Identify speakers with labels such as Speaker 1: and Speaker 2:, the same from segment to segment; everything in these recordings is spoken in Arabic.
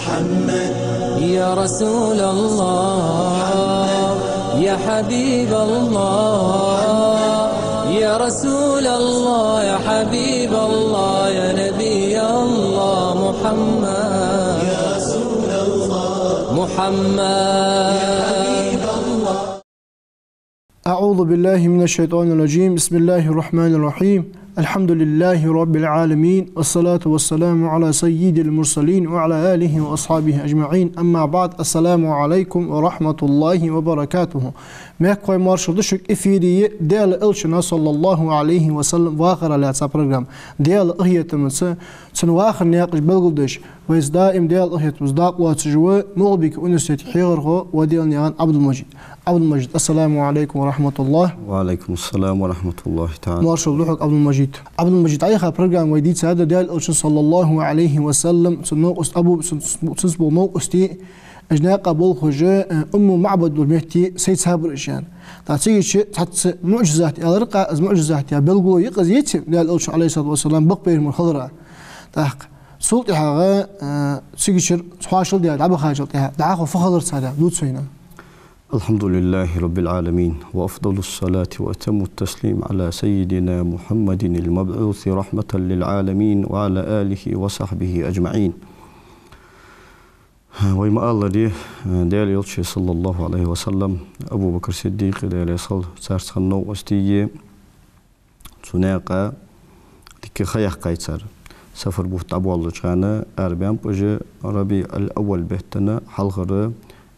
Speaker 1: محمد
Speaker 2: يا رسول الله يا حبيب الله يا رسول الله يا حبيب الله يا نبي الله محمد
Speaker 1: يا رسول الله
Speaker 2: محمد
Speaker 1: يا حبيب الله.
Speaker 3: أعوذ بالله من الشيطان الرجيم. بسم الله الرحمن الرحيم. الحمد لله رب العالمين والصلاة والسلام على سيد المرسلين وعلى آله وأصحابه أجمعين. أما بعد، السلام عليكم ورحمة الله وبركاته. Mekoj marshërdëshük I firiye dele ılçına sallallahu aleyhi ve sellem vahır alatsa program. Dele ıhyetimizse sen vahır niyakış belgıldış ve izdaim dele ıhyetimiz dağlatıcıvı muğbik üniversiteti hiyarho ve dele niyan Abdülmecid. Abdülmecid, esselamu aleykum ve rahmetullah.
Speaker 4: Ve aleykümselam ve rahmetullahi ta'ala.
Speaker 3: Marshërdëshük Abdülmecid. Abdülmecid ayha program ve dit sada dele ılçın sallallahu aleyhi ve sellem sen abu sensbol noqusti أجناء قبول خجاء أم معبد والمهتي سيد صابر إشان تعطيه شيء تعطي معجزات الرقة از معجزات يا بلغو يقز يتم لا الأوش عليه الصلاة والسلام بقبير من الخضرة تحق سلطة حاجة سيجشر سواشل ديال عبا خاجل تها دعاخو فخضر سادا دود سوينا.
Speaker 4: الحمد لله رب العالمين وأفضل الصلاة وأتم التسليم على سيدنا محمد المبعوث رحمة للعالمين وعلى آله وصحبه أجمعين. ويما الله دي ديال يلشي صلى الله عليه وسلم أبو بكر الصديق ديال يصل سارس خنو وستيجي سناقة ديك خيخ قيصر سفر بوت أبو الله شانا أربعين بوجه ربي الأول بهتنا حلقة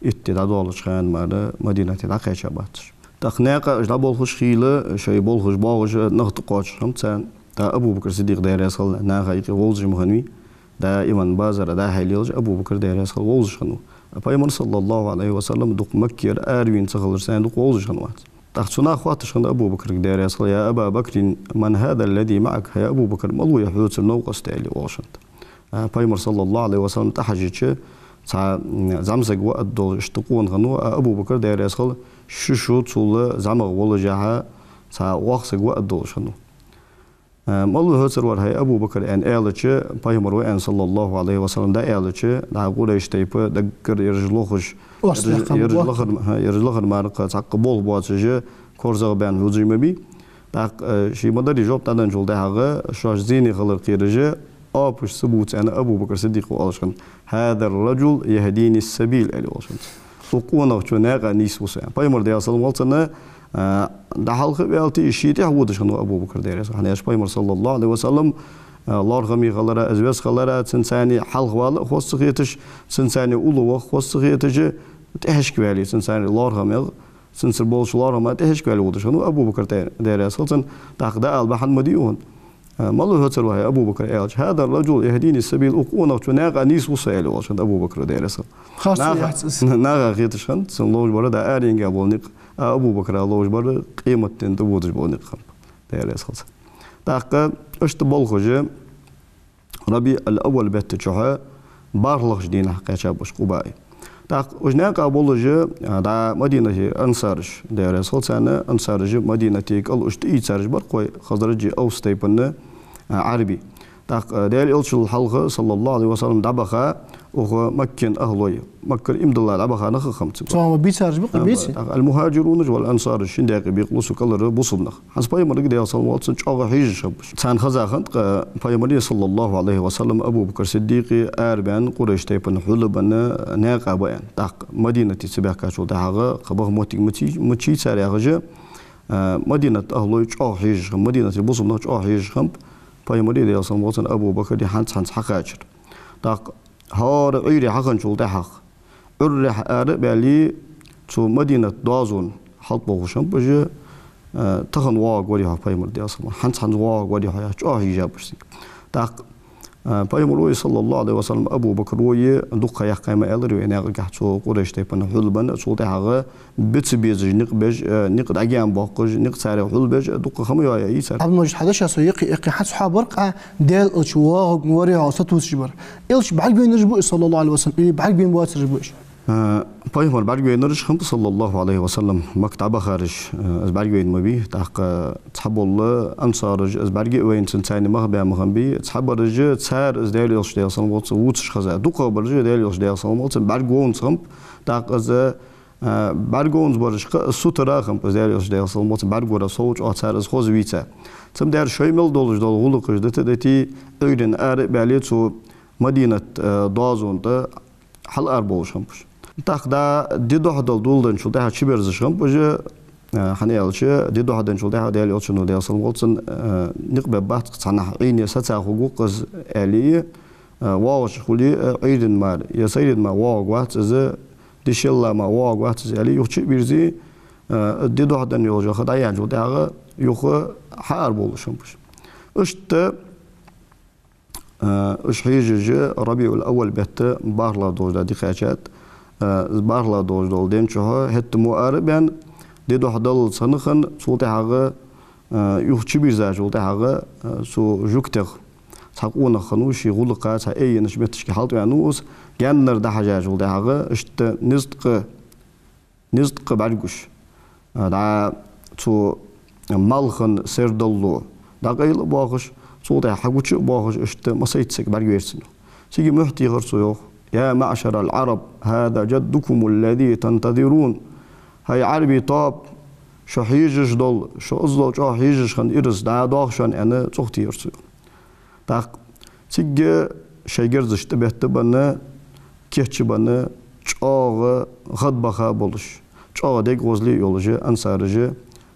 Speaker 4: اتداد الله شان مارا مدينة العقية شباتش تخناقة أجلب الخش خيلة شيء بالخش باوج نخط قاش رمتان تا أبو بكر الصديق ديال يصل ناقة يقي وولج مهنوي دا إيمان بازار دا حيليلج أبو بكر داير يسخل وولج خنو أبايمن صلى الله عليه وسلم دوق مكير آروين سخلر سان دوق وولج خنوات تحسنا أخواتش خند أبو بكر داير يسخل يا أبا بكر من هذا الذي معك يا أبو بكر ملو يحوت النوقس تالي واشنت أبايمر صلى الله عليه وسلم تحجيتش تا زمزق وقت دول اشتقون خنو أبو بكر داير يسخل شو طول زمغ ولجها تا واخسق وقت دول خنو مالو هتر ورهاي أبو بكر أن آلتش بايمر وأن صلى الله عليه وسلم دا آلتش دا قريش تيبه دكر يرجلخر مارقة تقبل بواتش كورزا بان هجوم بي دا شي مدري جوب تادن جول دا هذا شاش زيني خلق يرجع أبوش ثبوت أنا أبو بكر صديق وألشان هذا الرجل يهديني السبيل ألشان وقونا وشناقة نيسوس بايمر دا صلى الله عليه ده حلقة بيالتي الشيء تحوده شنو أبو بكر دارس إحنا يا بايمر صلى الله عليه وسلم الله رغمي خلرا أزواج خلرا سنساني حلق والا خاص خيتش سنساني أولو خاص خيتش تهش كوالي سنساني الله رغمي سنسر بولش الله رغمي تهش كوالي وده شنو أبو بكر دارس خلصن تأخذ البحث مديون مالو هتر وهي أبو بكر قال هذا الرجل يهديني السبيل أقونا وتناقة نيس وسائل وشان أبو بكر دارس
Speaker 3: خاص
Speaker 4: ناقة خيتش خن سن الله برا ده أرين قبل نق أبو بكر الله برا قيمة تنتبوتش بقول نقم دارس خلص تأخذ اشتبال خجة ربي الأول بيت شها بارلخ دين حقيقة شابش قبائي تأخذ وجناق أبو لجة دا مدينة أنصارش دارس خلص أنا أنصارج مدينة تيك الأشتي سارج برقوي خضرجي أو ستيبنا عربي ديال إلش الحلقة صلى الله عليه وسلم دبخا وهو مكن أهلوي مكر إمد الله دبخا نخ خمسة.
Speaker 3: صام بيسارج بقى بيسي.
Speaker 4: المهاجرون والأنصار الشندق بيخلصوا كلر بوصبنا. حسب باي مرق ديال صلى الله عليه وسلم شاغ حيج شبش. سان خزاخن باي مرق صلى الله عليه وسلم أبو بكر الصديق أربعين قريش تيبن حلبنا ناقة بيان. مدينة سباق كاشول دهغا خبر موتي متشي ساري غجا مدينة أهلوي شاغ حيج مدينة بوصبنا شاغ حيج خمب. باي مريض يا صلى أبو بكر دي حنس حقاجر داق هار عيري حقن شول تحق عرح أرب علي شو مدينة دازون حلب وشم بجي تخن واق ودي حق باي مريض يا صلى حنس واق ودي حياة شو هيجاب بس داق باي مريض صلى الله عليه وسلم أبو بكر ويه دق يحكي ما قال روي ناقة شو قريش تيبنا حلبن شو تحق بتسبيج نقبج نقد أجيان باقج نقصار حلبج دق خمية يسار
Speaker 3: عبد المجيد حدش يسويقي حد صحاب برقة دال أشواق موريها وستوس جبر إلش بعد بين رجبوش صلى الله عليه وسلم بعد بين بوات رجبوش
Speaker 4: Payg'ambar bargöyneriş hem sallallahu aleyhi ve sellem maktaba hariç az bargöyn mabi taqa tabollu ansarıj az bargö öynsin tayni mahba mahambi tabarıjı tsar az değerli yoş diyorsan olsa uçuş kaza duqa barıjı değerli yoş diyorsan olsa bargöns hem taqa az bargöns barışqa sutra hem az değerli yoş diyorsan olsa bargöra soğuç atar az xozvita tam der şöymel doluj dolu guluqıj deti öyden ar bali to Madinat dazonda hal arboş hampuş تاخدا ديدو هدول دولدن شو ده شبير زشام بوجه حنيالش ديدو هدن شو ده ديال يوتشنو ديال سلمولتن نقبل بعض صنع عيني ستا حقوق آلية واش خلي عيدن مال يسيد ما واق وقت إذ دشلا ما واق وقت آلي يوتش بيرزي ديدو هدن يوجه خدا ينجو ده يوخ حار بولشام بوش أشت أش هيجج ربيع الأول بيت بارلا دوجا دي خاشات barla dol dem çoha het muarib ben de dohdal sanıkın solte hağı yuhçu bir zaj oldu hağı so jukter sak ona khanu shi gulqa sa ey nishmet ki halt yani us genler da hajaj oldu hağı işte nizq barguş da so malkhın serdallu da qaylı bağış solte haguçu bağış işte masaytsek bargversin sigi muhti gırsı yok يا معشر العرب هذا جدكم الذي تنتظرون هاي عربي طاب شو حيجش دول شو أزلو شو حيجش خن إرز دا داخشان أنا صوتي يرسل تاق تيجي شيء تبهت بنا كيتش بنا شاغ غد بخا بولش شاغ ديك غزلي يولجي أنصارجي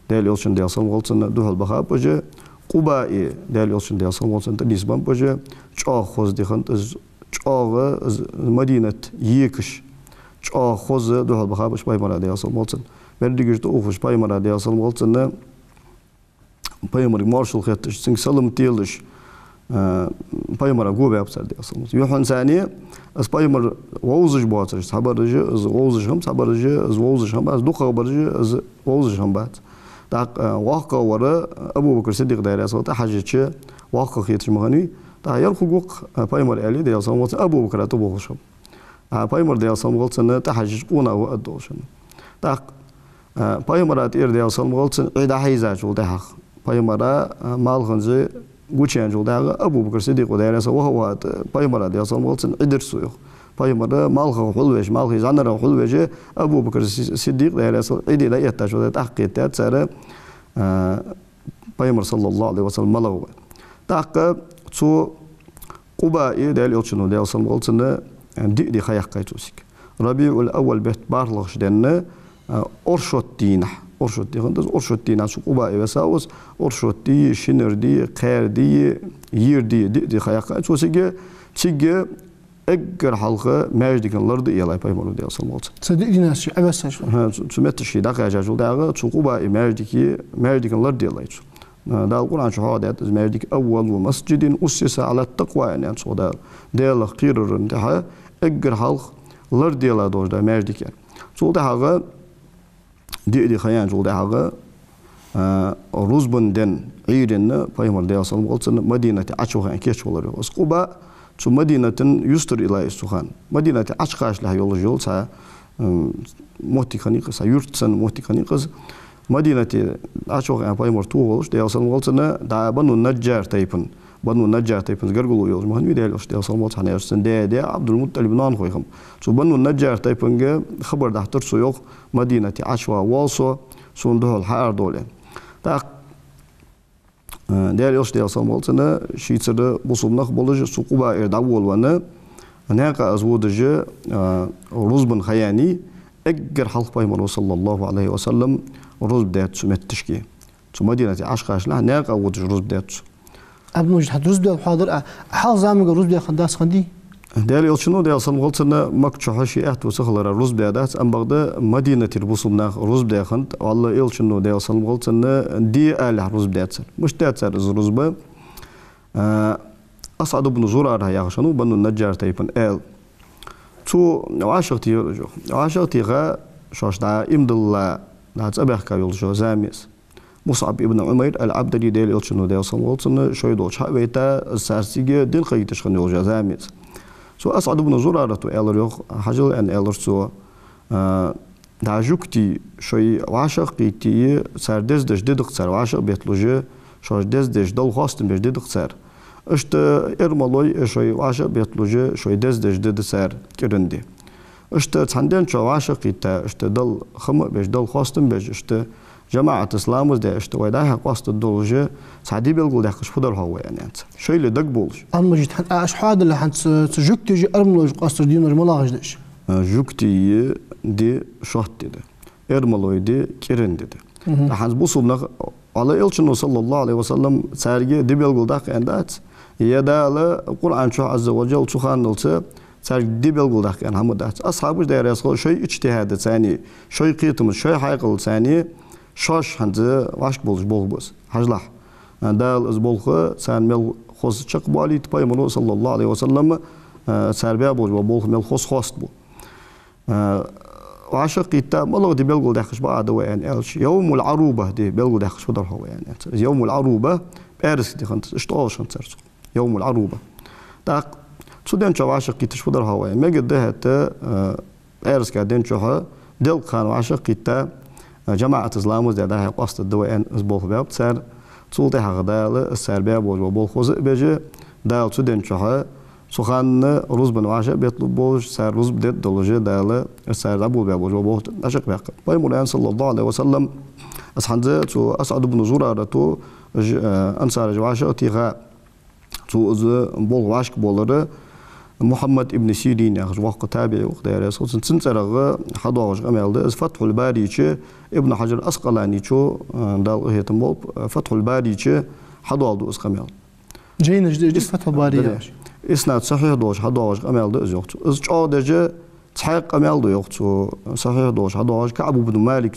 Speaker 4: ديال يولشن ديال صم غلطن دوهل بخا بوجي قبائي ديال يولشن ديال صم غلطن تليسبان بوجي شاغ خوز دي خن Çağı Madinat yikiş çağı xozu dohal baxamış Payg'ambar diyasal olsun. Berdigirde oxuş Payg'ambar diyasal olsun. Payg'ambar marşal xetiş sing salım tiyiliş Payg'ambar gobe yapsar diyasal olsun. Yuhan saniye az Payg'ambar vozij batır sabarıcı az vozij ham sabarıcı az vozij ham az duqa barıcı az vozij ham bat. Da vaqa wara Abu Bakr Siddiq diyasal ta hajçı vaqa xetiş mağani تا ير حقوق بايمر علي ديال صاموت أبو بكر تبوغشم بايمر ديال صاموت تحجج قونا وأدوشن تا بايمر أتير ديال صاموت عدا حيزة جول ده بايمر مال خنزة قوتشان جول ده أبو بكر صديق وديال صا وهو بايمر ديال صاموت عدر سويو بايمر مال خو حلوش مال خي زانر حلوش أبو بكر صديق ديال صا عدي لا يتجول تحقيق تأثير بايمر صلى الله عليه وسلم ملغو تاق تو قبائي ديال يوتشنو ديال صلى الله عليه وسلم دي خياق قايتوسيك ربيع الأول بيت بارلغش دينا أرشوت دينا أرشوت دي خندز أرشوت دينا سو قبائي وساوس أرشوت دي شنر دي خير دي يير دي خياق قايتوسيك تيجي أجر حلقة ماجدكن لرد إيلاي بايمر ديال صلى الله عليه وسلم
Speaker 3: صدق ديناس شو أبس شو
Speaker 4: تمتشي دقة جاجول داغا تو قبائي ماجدكن لرد إيلاي دا القرآن شهادة مردك أول مسجد أسس على التقوى يعني صدا ديال قيرر انتها أجر حلق لر ديال دوج دا مردك يعني صدا حاجة دي خيان صدا حاجة روزبن دن عيرن بايمر ديال صلى الله عليه وسلم مدينة عشوخان كيش ولر اسقوبا شو مدينة يستر إلى السخان مدينة عشقاش لها يولجول سا موتي خنيقس يرتسن موتي خنيقس مدينة أشوف أن بايمر توغلش ديال صلمولتنا دا بنو النجار تايبن زغرغلو يوز مهن ديالش ديال صلمولت حنا يرسن دي عبد المطلب نان خويهم سو بنو النجار تايبن خبر دا ترسو يوق مدينة عشوا والسو سون دول حار دولين دا ديالش ديال صلمولتنا شيتسر بوسومناخ بولج سوقوبا ارداول وانا هناك ازودج روزبن خياني أجر حلق بايمر صلى الله عليه وسلم روز بدات سمتشكي سو مدينة عشقاش لا هناك أود روز بدات
Speaker 3: قبل ما جت روز بدات حاضر حال زامي روز بدات خنداس خندي
Speaker 4: ديال يلشنو ديال صنغلتنا مكتشو حشي أحد وسخلر روز بدات أم بغدا مدينة البوصلنا روز بدات خند والله يلشنو ديال صنغلتنا دي آل روز بدات مش دات روز با أصعد بن زرار يا شنو بنو النجار تايبن آل تو عاشقتي غا شاش دا إمد الله دا تبع كايول شو زاميس مصعب ابن عمير العبدلي ديال يلشنو ديال صمولتن شوي دوش حويتا السارسيجي دين قيتش خنيول زاميس سو أسعد بن زرارة إلر يخ حجل أن إلر سو دعجوكتي شوي وعشق تي سر دز ددق سر وعشق بيتلوجه شوش دز دل خواستن بيش ددق سر اشت إرمالوي شوي وعشق بيتلوجه شوي دز دد سر كرندي اشت تندن شو وعشق تا اشت دل خم بيش دل خواستن بيش اشت جماعة إسلام ده اشت ويدها قاست الدولجة سعدي بيلقول ده قش فدر هو يعني أنت شيء اللي دق بولش
Speaker 3: أما جيت أشحاد اللي حنت سجوكتي جي أرملوج قاست الدين رملاج دش
Speaker 4: جوكتي دي شهت ده إرملوي دي كيرن ده حنت بوصلنا على إلشنا صلى الله عليه وسلم سارجي دي بيلقول ده عندات يدا القرآن شو عز وجل شو خان نلسه سارج دي بيلقول ده كان هم ده أصحابه ده يرسل شيء اجتهاد ثاني شيء قيتم شيء حقيقة ثاني شاش هنده واش بولش بولبس هجلح دال از بولخه سان مل خوز چق بالي تبايمرو صلى الله عليه وسلم سربيا بولش بولخ مل خوز خوست بو وعشق قيتا ملو دي بلغل داخش بعد وين الش يوم العروبه دي بلغل داخش فدر هو يعني يوم العروبه بارس دي خنت اشتاش خنت يوم العروبه داق سودان شو عشق قيتا فدر هو ما قد هت بارس كادين شو دل كان وعشق قيتا جماعة إسلام ده قصد الدوائن إسبوخ باب سر صولته هغدال السربيا بوج وبول خوز بيجي دال سودين شها سخان روز بنواشة بيطلب بوج سر روز بدت دولجة دال السر أبو باب بوج وبول نشق بيق بايمولان صلى الله عليه وسلم أسحنزة تو أسعد بن زرارة تو أنصار جواشة تيغا تو إز بول واشك بولره محمد ابن سيرين يا وقت تابعي وقت يا رسول سنترغ حدوش غمالد از فتح الباري چه ابن حجر اسقلاني چو دال هيتم بول فتح الباري چه حدوالدو اس غمال
Speaker 3: جين جديد فتح الباري
Speaker 4: اسناد صحيح دوش حدوش غمالد از يوقت از چو دجه تحقق غمالد يوقت صحيح دوش حدوش كعب بن مالك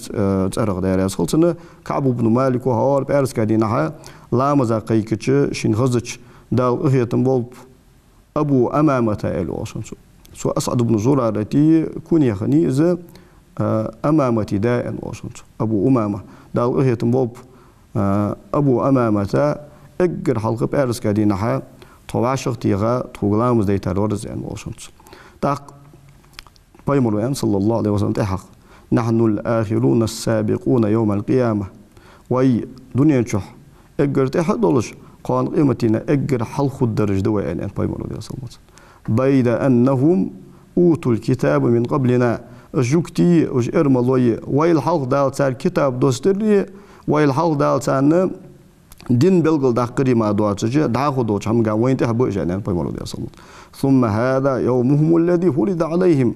Speaker 4: ترغ يا رسول سنه كعب بن مالك وهار بارس كدينها لا مزاقيكچ شين غزچ دال هيتم بول أبو أمامة الوصن سو أسعد بن زرارة كوني خني إذا أمامة داء الوصن أبو أمامة دال إيه تنبوب أبو أمامة أجر حلقة بأرز كدينها تواشق تيغا توغلام زي ترورز الوصن تاق بايمرو صلى الله عليه وسلم تحق نحن الآخرون السابقون يوم القيامة وي دنيا شح أجر تحق دولش قان قيمتنا أجر حلق الدرج دواء أن بايمرو دي صلى بيد أنهم أوتوا الكتاب من قبلنا جوكتي وج إرمالوي ويل حلق دال تار كتاب دوستري ويل حلق دال تان دين بلغل داقري ما دواتجي داخو دوش هم قام وين تحبو إجاني بايمرو دي صلى ثم هذا يومهم الذي فرض عليهم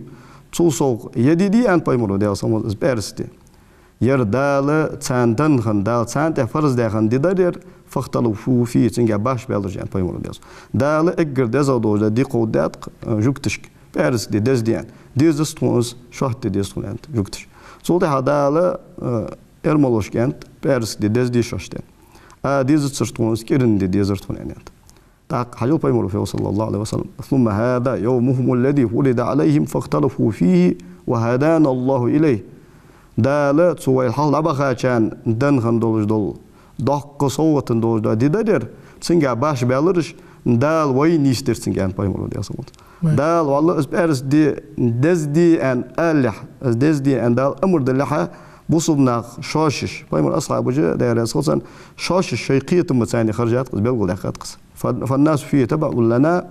Speaker 4: تصوصوق يديدي أن بايمرو دي صلى بيرستي يردال تان دنخن دال تان تفرز داخن ديدارير فاختلفوا فيه تنجا باش بيلرجان بايمرو دياس دال اجر دزا دوجا دي قودات جوكتشك بارس دي دز ديان ديز ستونز شوت دي ستون انت جوكتش سولده هدال ارمولوش كانت بارس دي دز دي شوشتن ديز ستونز كيرن دي ديزرتون انت تاق حجو بايمرو فيه صلى الله عليه وسلم ثم هذا يومهم الذي ولد عليهم فاختلفوا فيه وهدانا الله اليه دال سوى الحال ابخا كان دنخن دولج دول دق صوتن دوج دا ديدر سنجا باش بيلرش دال وين يستر سنجا بايمرو دي صوت دال والله اسبرس دي دز دي ان الح دز دي ان دال امر دلحه بوصلنا شاشش بايمر اصحاب وجه داير اساسا شاشش شيقيه مثاني خرجات بيقول دقات قص فالناس فيه تبع لنا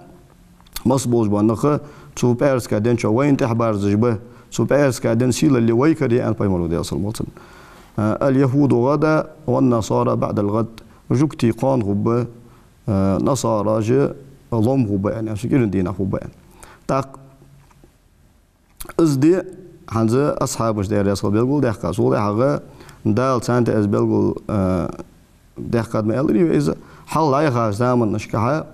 Speaker 4: مصبوج بانخ تو بيرس كادن شو وين تحبار زجبه تو بيرس كادن سيل اللي ويكري ان بايمرو دي صوت اليهود غدا والنصارى بعد الغد جوكتي قان غبة نصارى جاء ضم غبة يعني سكيرن دينا غبة يعني تاق ازدي هنزا أصحاب جدير يسقط بيلقول دهقة سول دهقة دال سانت از بيلقول دهقة ما يلري إذا حل لا يخاف زمن نشكها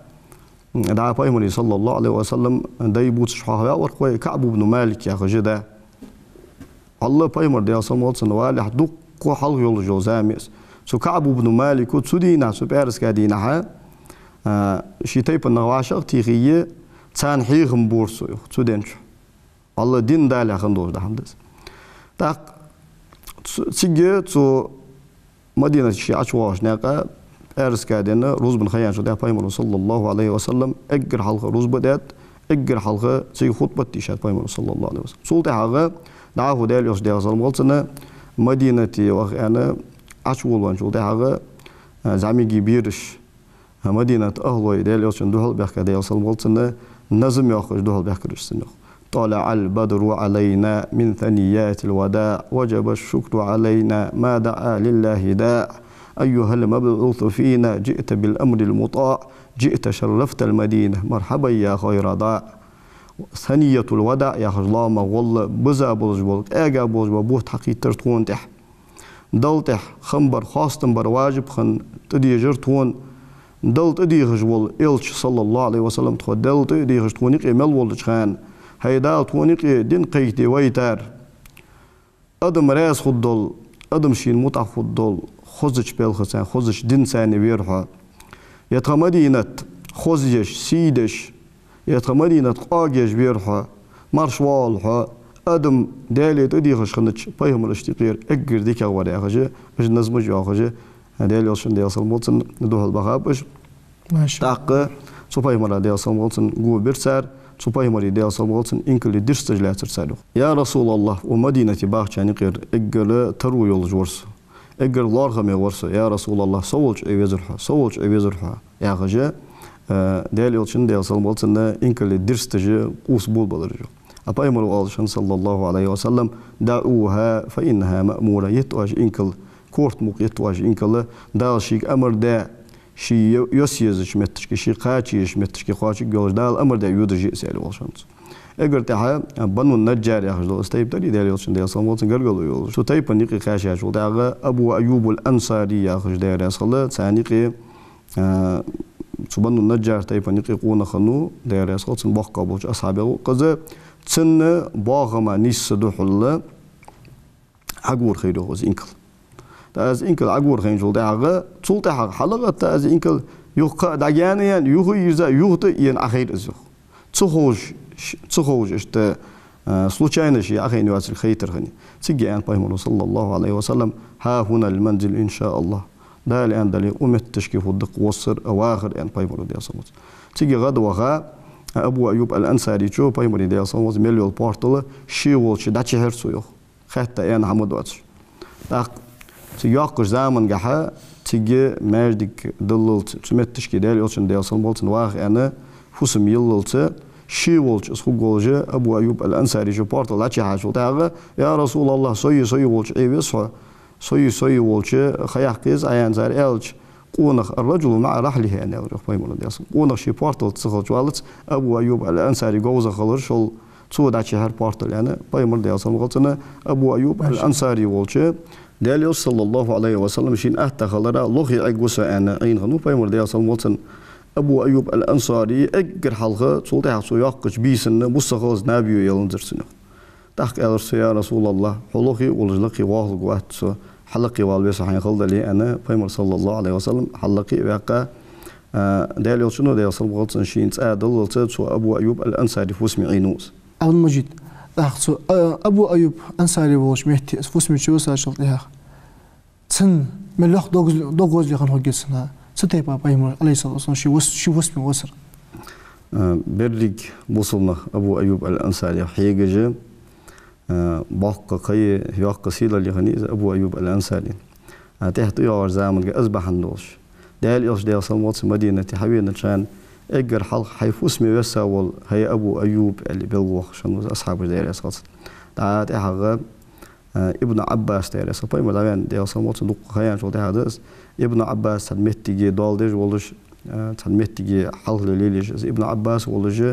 Speaker 4: دعا بايمري صلى الله عليه وسلم دايبوت شحها ورقة كعب بن مالك يا خجدا الله بايمر ديال صموت سنوالح دق حلق يول جوزاميس سو كعب بن مالك وتسودينا سو بارس كادينها شي تايب النواشق تيغيه تان حيغم بورسو تسودينش الله دين دالي خندوش ده حمدس تاق تسيجي تو مدينة شي عشواش ناقا بارس كادينا روز بن خيان شو ده بايمر صلى الله عليه وسلم اجر حلق روز بدات اجر حلقه زي خطبه تيشات بايمر صلى الله عليه وسلم سولت حاجه دعاه دال يوس دال صلى الله مدينه وانا اشول وان سولت حاجه زعمي بيرش مدينه اهلوي دال يوس دوهل بحكي دال صلى الله عليه وسلم نظم ياخذ دوهل بحكي سنه طلع البدر علينا من ثنيات الوداع وجب الشكر علينا ما دعا لله داع أيها المبعوث فينا جئت بالأمر المطاع جئت شرفت المدينة مرحبا يا خير ضاع ثنية الوداع يا خجلام والله بزا بولج اجا بولج بوت حقيقة تون تح دلتح خنبر خاصة بر واجب خن تدي جرتون دلت دي خجول إلش صلى الله عليه وسلم تخد دلت دي خجتوني قيمل ولج خان هيدا تونيقي دين قيتي ويتار أدم راس خدول أدم شين متع خدول خزج بالخسان خزج دين ساني بيرها يتمدينة خزجش سيدش يتمدينة قاجش بيرها مرشوالها أدم دالي تدي خشخنش بايهم الاشتقير اقر ديك أغواري أخجي اش نزمج أخجي دالي وشن دي أصل موتن دوها البغاب اش تاق سوباي مرا دي أصل موتن قو بيرسار سوباي مري دي أصل موتن إنكلي درستج لا ترسالو يا رسول الله ومدينة باغشاني قير اقر ترو يولج ورسو اقر لارغمي ورسو يا رسول الله سولج ايوزرها يا غجي دالي وشن دي أصل موتن إنكلي درستج قوس بول بلرجو أباي مرو آلشان صلى الله عليه وسلم دعوها فإنها مأمورة يتواج إنكل كورت موق يتواج إنكل دال شيك أمر دا شي يوسيزش متشكي شي قاتشيش متشكي قاتشي جولج دال أمر دا يودرجي سالي والشان اگر تها بنو النجار يا خجل استيب تري دالي والشان دي أصلا موتن قرقلو يولج شو تايب نيقي خاشي شو داغا أبو أيوب الأنصاري يا خج داير يصل تانيقي شو بنو النجار تايب نيقي قونا خنو داير يصل تنبقى بوش أصحابه قزا تسن باغما نيس دوحل عقور خيرو غز إنكل تاز إنكل عقور خين جول داغا تولت حق حلقة تاز إنكل يوقع دعيانيان يوهو يزا يوهو ين أخير إزوخ تخوج إشتا случайно شيء أخين يواسر خيتر خني تيجي أن بايمون صلى الله عليه وسلم ها هنا المنزل إن شاء الله ده الآن دلي أمت تشكيف الدق وصر أواخر أن بايمون دي صمت تيجي غد وغا أبو أيوب الأنصاري شو بايمون دي صمت مليون بارتل شي والش داتشي هرسو يخ حتى أن حمد واتش تاق تيجاقش زمن جحا تيجي ماجدك دللت تمت تشكي دالي وشن دي صمت واخ أنا فوسم يللت شي والش اسخو جولجة أبو أيوب الأنصاري شو بارتل داتشي حاجو تاغ يا رسول الله سوي والش أيبس سوي والش خياقيز عيان زار إلش قونخ الرجل مع رحله أنا أروح بايمون دياسم قونخ شي بارتل تسخل جوالت أبو أيوب الأنصاري جوزه خلر شل تو داتشي هر بارتل أنا بايمون دياسم قلتنا أبو أيوب الأنصاري والش داليو صلى الله عليه وسلم شين أهتا خلرا لوخي عقوسا أنا عين غنو بايمون دياسم قلتن أبو أيوب الأنصاري أجر حلقة سولتي حسو يقش بيسن بوسخوز نابيو يلنزر سنو تحق أدرس يا رسول الله حلقي ولجلقي واهل قوات حلقي والبيس حين خلد لي أنا بايمر صلى الله عليه وسلم حلقي وقع داليو شنو داليو صلى الله عليه وسلم تأدل سو أبو أيوب الأنصاري فوسمي عينوس
Speaker 3: عبد المجيد أخذ أبو أيوب أنصاري وش مهتي فوسمي شو ساشلتها تن ملخ دوغوز لي خن هجسنا ستيبا بايمر عليه الصلاة والسلام شي وسمي وسر
Speaker 4: بريك وصلنا أبو أيوب الأنصاري حيجة باقة قي ياق سيلة اللي خنيز أبو أيوب الأنصاري تحت يار زمان أصبح النوش ده اليوش ده صمت مدينة حبينا كان أجر حلق حيفوس ميوسا هي أبو أيوب اللي بلوخ شنو أصحاب دير أسقط تعات حاجة ابن عباس دير أسقط باي مدام ده صمت دوق خيان شو ده هذا ابن عباس تنمتيجي دالدج ولش تنمتيجي حلق ليليش ابن عباس ولش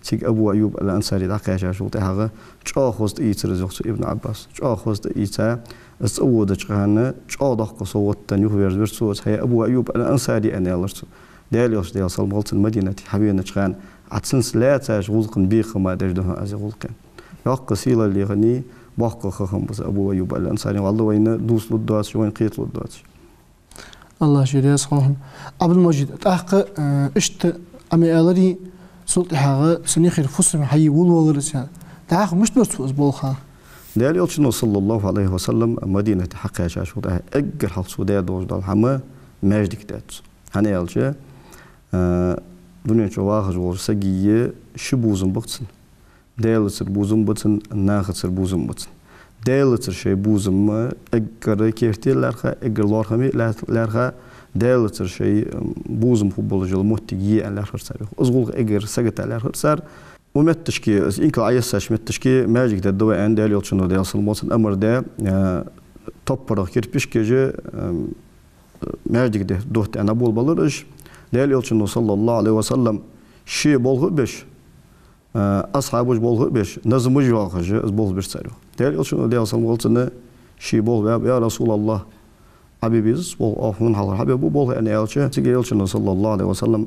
Speaker 4: تيج أبو أيوب الأنصاري دقيقة شو تهاجة شاخص إيتر زوجته ابن عباس شاخص إيتا السعودة كهنا شاضق صوت تنيو فيرسوس هي أبو أيوب الأنصاري أنا لرسو داليوس ديال صلمالت المدينة حبينا كان عتسنس لا تشغلقن بيخ ما دجدها أزغلقن يق سيلة اللي غني باق خهم بس أبو أيوب الأنصاري والله وين دوس للدواس وين قيت للدواس
Speaker 3: الله شريعة صلهم عبد المجيد تحق اشت أمي ألري سلطة حاجة سنيخير فصل حي والورسان تحق مش برتو أسبوعها
Speaker 4: داليوس صلى الله عليه وسلم مدينة حقها شاشو ده أجر حق سوداء دوج دال حما ماجد كتات هنيالش دنيا شواخ جور سجية شبوزن بقتن دالتر بوزن بقتن ناختر بوزن بقتن دالتر شيء بوزن ما أجر كيرتي لارخا أجر لارخمي لارخا دالتر شيء بوزن فوتبول جل متجي على الخرسار أزغل أجر سجت على الخرسار ومتشكي إنك عايزش متشكي ماجيك ده الدواء عند دال شنو ده أصل موسن أمر ده توبر كيربيش كيجي ماجيك ده دوت أنا بول بالرج دال شنو صلى الله عليه وسلم شيء بوله بيش أصحابه بوله بيش نزم وجهه بوله بيش سارو دال شنو ده أصل موسن شيء بوله يا رسول الله حبيبيز بول أفهم حاضر حبيبه بوله أنا يالشه تيجي شنو صلى الله عليه وسلم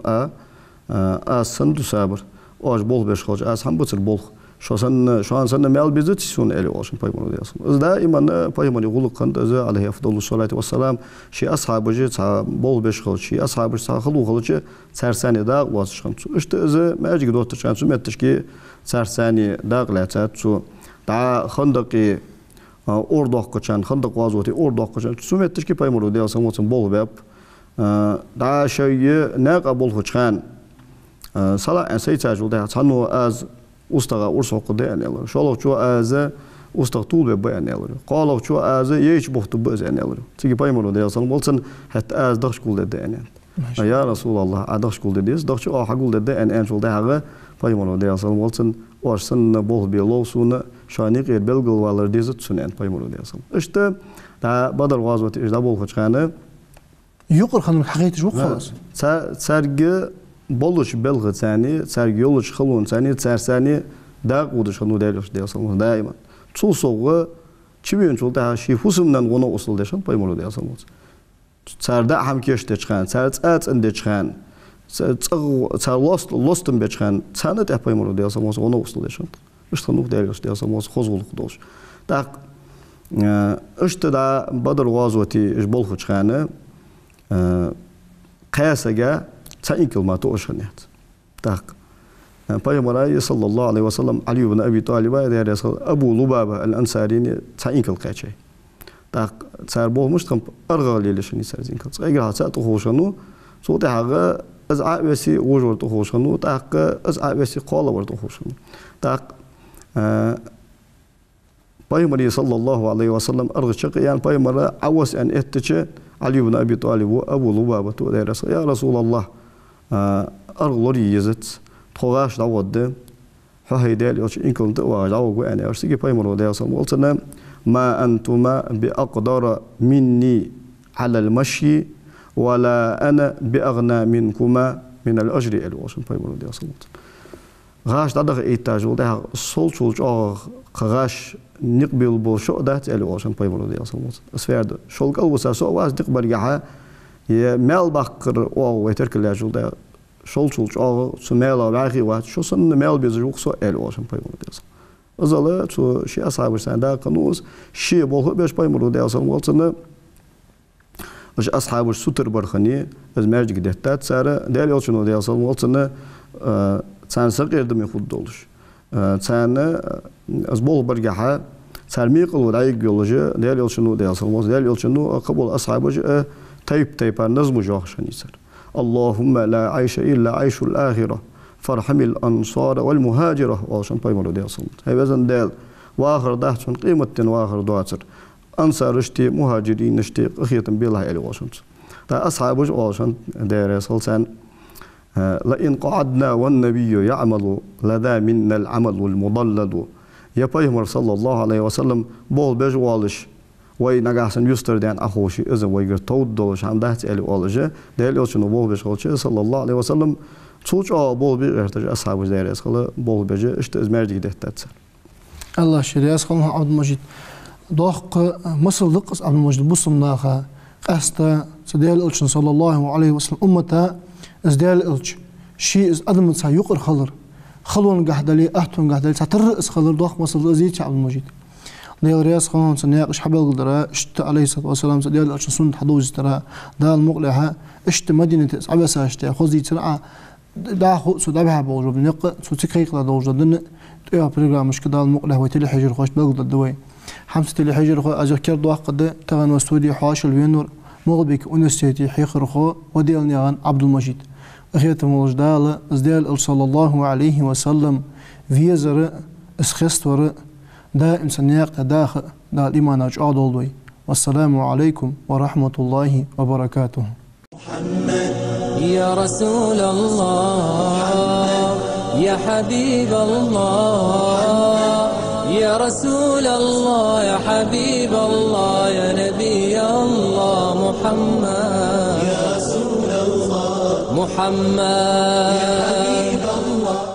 Speaker 4: سند صابر أوج بول بيش خالص هم بتصير بول شو أن سنة مال بيزت سون إلي واشن بايمون ده أصلا إذا دائما بايمون يقول كنت إذا عليه أفضل الصلاة والسلام شيء أصحاب جت بول بيش خالص شيء أصحاب جت خلو خالص سرساني داغ واسش خمس إشت إذا ما أجي دوت شان سو متشكي سرساني داغ لا تاتسو دا خندقي أوردق كشان خندق وازوتي أوردق كشان سو متشكي بايمون ده أصلا موسم بول باب دا شيء ناق بول خشان صلاة سيتاجو ده تصنو از أستغى أرسق ده أنيلر شالو شو از أستغ طول ببي أنيلر قالو شو از ييش بحت بز أنيلر تيجي بايمونو ده أصلا مولسن حتى از دخش كول ده أنيل يا رسول الله عدخش كول ده ديس دخش حقول ده أن شو ده هذا بايمونو ده أصلا مولسن وارسن بول بيلو سون شاني غير بلغل والر ديزت سنن بايمونو ده أصلا إشته ده بدر وازوت إيش ده بول خشانة
Speaker 3: يقر خانم حقيقة جو خلاص
Speaker 4: سرج بولش بلغة ثاني سرج يولش خلون ثاني ثاني داق ودش خلون دايلش ده أصلا دائما تصوغ چیوین چول ده شیفوسمدن قنا اصل داشتن پای مورد اصلا بود سرده هم کیش داشتن سرت انداشتن لاستم بچخن سنت پای مورد اصلا بود قنا اصل داشتن اشت نوک داریش ده اصلا بود خوزول خودش ده اشت ده بدر وازوتی اش بول خدشانه قياسه تسعين كلمات وشنيت ده پیامبر صلی الله علیه و سلم علی بن ابی طالب ابو لبابه الانصاری تسعين كلقاچه ده سر بولmuş tam argalileşini serzin kalç eğer hasa toxuşanu sote haga az abesi ojor toxuşanu da az abesi qala var toxuşanu da پیامبر sallallahu aleyhi ve sellem argıçık yani پیامبر avas en ettiçe Ali bin Abi Talib ve Abu Lubaba to derse ya Resulullah argları yezet توغاش داود فهيدال يوش إن كنت وجاوب أنا أرسيك بايمر ودياسم قلتنا ما أنتما بأقدر مني على المشي ولا أنا بأغنى منكما من الأجر الواشن بايمر ودياسم غاش دادغ إيتاجو ده صول شول غاش نقبل بوشو ده الواشن بايمر ودياسم أسفاد شول قلب ساسو واز دقبر جها يمال بكر أو ويترك اللاجو ده شول سميلا باقي واحد شو صن ميل بيزوق سو ال واشن بايمر دياس أزاله شو شيء أصحاب السنة قنوس شيء بوله بيش بايمر دياس والتنا وش أصحاب السوتر برخني از مرج جدتات سارة دال يوشنو دياس والتنا سان سقير دم يخد دولش سان از بول برجعها سرميق الوضعي جيولوجي دال يوشنو دياس والتنا دال يوشنو قبل أصحاب تيب نظم جاهشني سر اللهم لا عيش إلا عيش الآخرة فرحم الأنصار والمهاجرة وعشان بايمر دي أصلا هاي بزن دال وآخر دهتون قيمة وآخر دواتر أنصار اشتي مهاجرين اشتي أخية بالله إلي وعشان تا أصحاب وعشان دير يصلسان لئن قعدنا والنبي يعمل لذا منا العمل المضلل يا بايمر صلى الله عليه وسلم بول بجوالش وای نگاهسن یوستر دین آخوشی از ویگر تود دلش هم دهت الی آلجه دل یوشنو بول بش خالچه صلی الله علیه و سلم توش بول بی ارتجا أصحاب دیر اسخاله بول بجه اشت از مرجی دهت
Speaker 3: الله شریع اسخاله عبد المجيد داق مصر لقص عبد المجيد بصم ناخا أستا سديل إلشن صلى الله عليه وسلم أمتا از ديل إلش شيء از أدم تسا يقر خلر خلون قحدلي أهتون قحدلي تتر اس خلر داق مصر لزيد عبد المجيد ديال رياس خان سنياقش حبل قدرة اشت عليه الصلاة والسلام ديال أرش سنة حدوز ترى دال مقلعها اشت مدينة عبسة اشت خوزي ترى دا خو سدابها بوجو بنق سو تكيق لا دوجو دن يا برنامج كده المقلع ويتلي حجر خوش بلغد الدوي حمسة تلي حجر خو أذكر دوا قد تغن واستودي حاش الوينور مغبك أنستيتي حيخر خو وديال نيغان عبد المجيد Getemoosdalen, zdel sallallahu alaihi wasallam, viezere, schestwere, da imsaniaq tadaag, da iman ajad oldoi. Wassalamu alaikum wa rahmatullahi wa barakatuh.
Speaker 2: يا رسول الله يا حبيب الله يا رسول الله يا حبيب الله يا نبي الله محمد يا رسول الله محمد يا حبيب الله